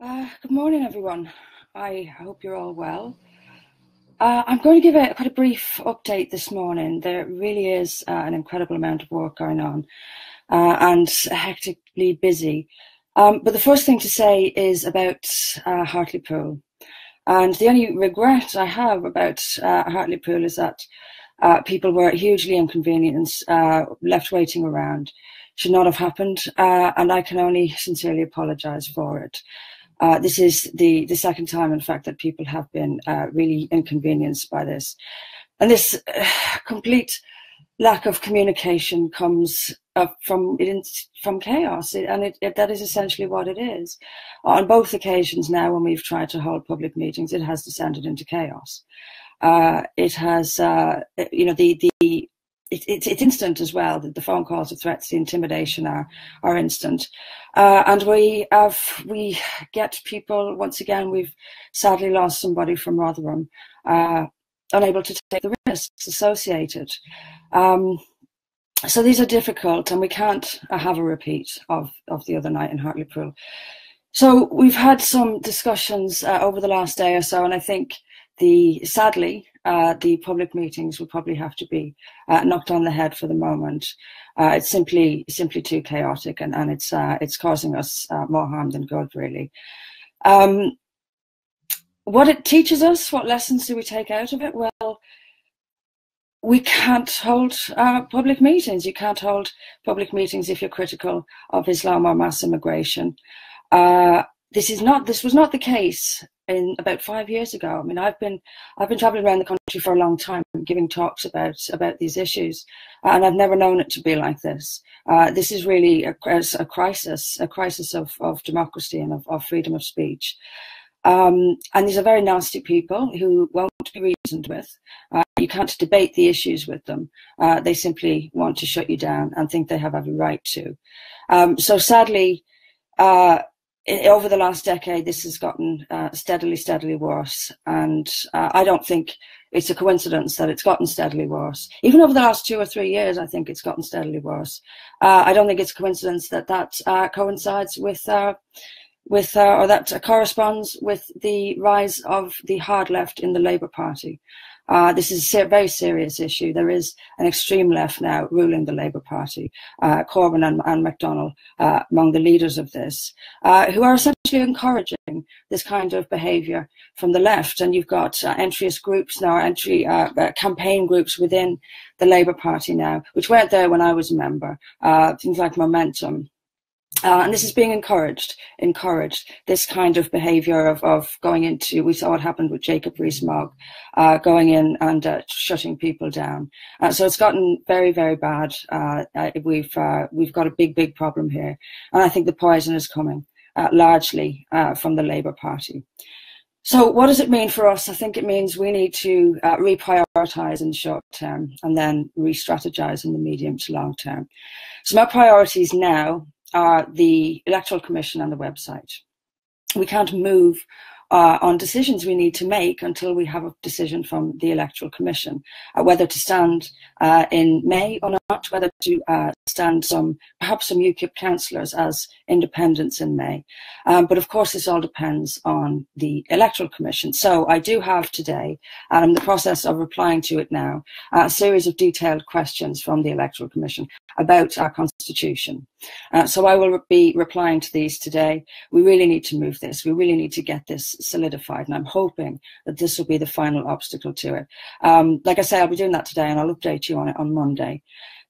Good morning, everyone. I hope you're all well. I'm going to give a quite a brief update this morning. There really is an incredible amount of work going on and hectically busy. But the first thing to say is about Hartlepool. And the only regret I have about Hartlepool is that people were hugely inconvenienced, left waiting around. Should not have happened, and I can only sincerely apologise for it. This is the second time, in fact, that people have been really inconvenienced by this. And this complete lack of communication comes from chaos, and that is essentially what it is. On both occasions now, when we've tried to hold public meetings, it has descended into chaos. It has, it's instant as well. The phone calls, the threats, the intimidation are instant, and we get people. Once again, we've sadly lost somebody from Rotherham, unable to take the risks associated. So these are difficult, and we can't have a repeat of the other night in Hartlepool. So we've had some discussions over the last day or so, and I think sadly, the public meetings will probably have to be knocked on the head for the moment. It's simply too chaotic, and it's causing us more harm than good, really. What it teaches us, what lessons do we take out of it? Well, we can't hold public meetings. You can't hold public meetings if you're critical of Islam or mass immigration. This was not the case in about 5 years ago. I mean, I've been traveling around the country for a long time, giving talks about these issues, and I've never known it to be like this. This is really a crisis of democracy and of freedom of speech. And these are very nasty people who won't be reasoned with. You can't debate the issues with them. They simply want to shut you down and think they have every right to. So sadly, over the last decade, this has gotten steadily worse. And I don't think it's a coincidence that it's gotten steadily worse. Even over the last 2 or 3 years, I think it's gotten steadily worse. I don't think it's a coincidence that coincides with or that corresponds with the rise of the hard left in the Labour Party. This is a very serious issue. There is an extreme left now ruling the Labour Party, Corbyn and MacDonald among the leaders of this, who are essentially encouraging this kind of behaviour from the left. And you've got entryist groups now, campaign groups within the Labour Party now, which weren't there when I was a member, things like Momentum. And this is being encouraged, this kind of behaviour of going into, we saw what happened with Jacob Rees-Mogg, going in and shutting people down. So it's gotten very, very bad. We've got a big problem here. And I think the poison is coming largely from the Labour Party. So what does it mean for us? I think it means we need to reprioritise in the short term and then re-strategise in the medium to long term. So my priorities now are the Electoral Commission and the website. We can't move on decisions we need to make until we have a decision from the Electoral Commission, whether to stand in May or not, whether to stand perhaps some UKIP councillors as independents in May. But of course, this all depends on the Electoral Commission. So I do have today, and I'm in the process of replying to it now, a series of detailed questions from the Electoral Commission about our constitution. So I will be replying to these today. We really need to move this. We really need to get this solidified, and I'm hoping that this will be the final obstacle to it. Like I say, I'll be doing that today, and I'll update you on it on Monday.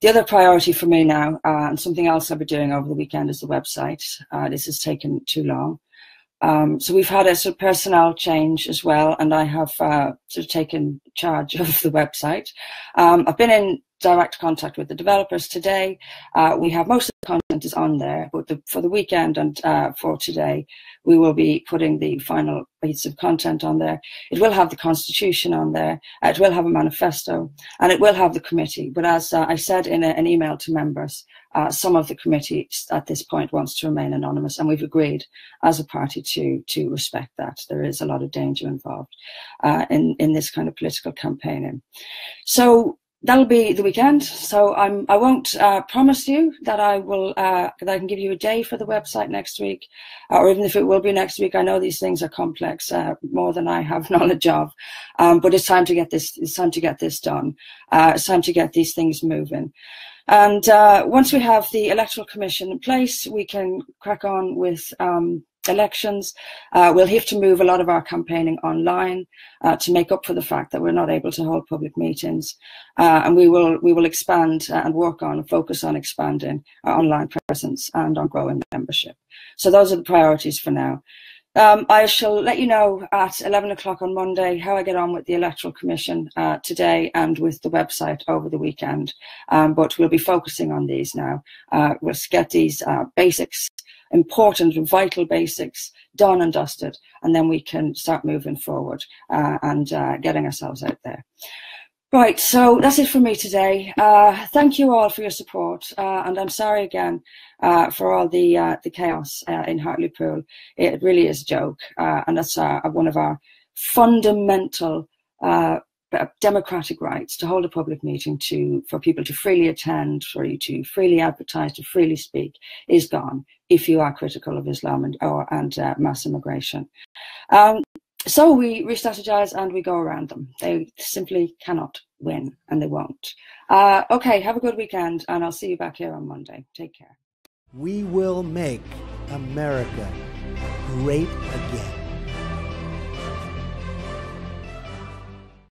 The other priority for me now, and something else I'll be doing over the weekend, is the website. This has taken too long. So we've had a sort of personnel change as well, and I have sort of taken charge of the website. I've been in direct contact with the developers today. We have most of the content is on there, but for the weekend and for today, we will be putting the final bits of content on there. It will have the constitution on there. It will have a manifesto, and it will have the committee. But as I said in an email to members, some of the committee at this point wants to remain anonymous, and we've agreed as a party to respect that. There is a lot of danger involved in this kind of political campaigning. So that'll be the weekend. So I won't promise you that that I can give you a day for the website next week, or even if it will be next week. I know these things are complex, more than I have knowledge of. But it's time to get this. It's time to get this done. It's time to get these things moving. And once we have the Electoral Commission in place, we can crack on with elections. We'll have to move a lot of our campaigning online to make up for the fact that we're not able to hold public meetings. And we will expand and work on and focus on expanding our online presence and on growing membership. So those are the priorities for now. I shall let you know at 11 o'clock on Monday how I get on with the Electoral Commission today and with the website over the weekend. But we'll be focusing on these now. We'll get these basics, important and vital basics, done and dusted, and then we can start moving forward and getting ourselves out there. Right, so that's it for me today. Thank you all for your support, and I'm sorry again for all the chaos in Hartlepool. It really is a joke, and that's one of our fundamental democratic rights, to hold a public meeting, for people to freely attend, for you to freely advertise, to freely speak, is gone if you are critical of Islam and mass immigration. So we re-strategize and we go around them. They simply cannot win, and they won't. Okay, have a good weekend, and I'll see you back here on Monday. Take care. We will make America great again.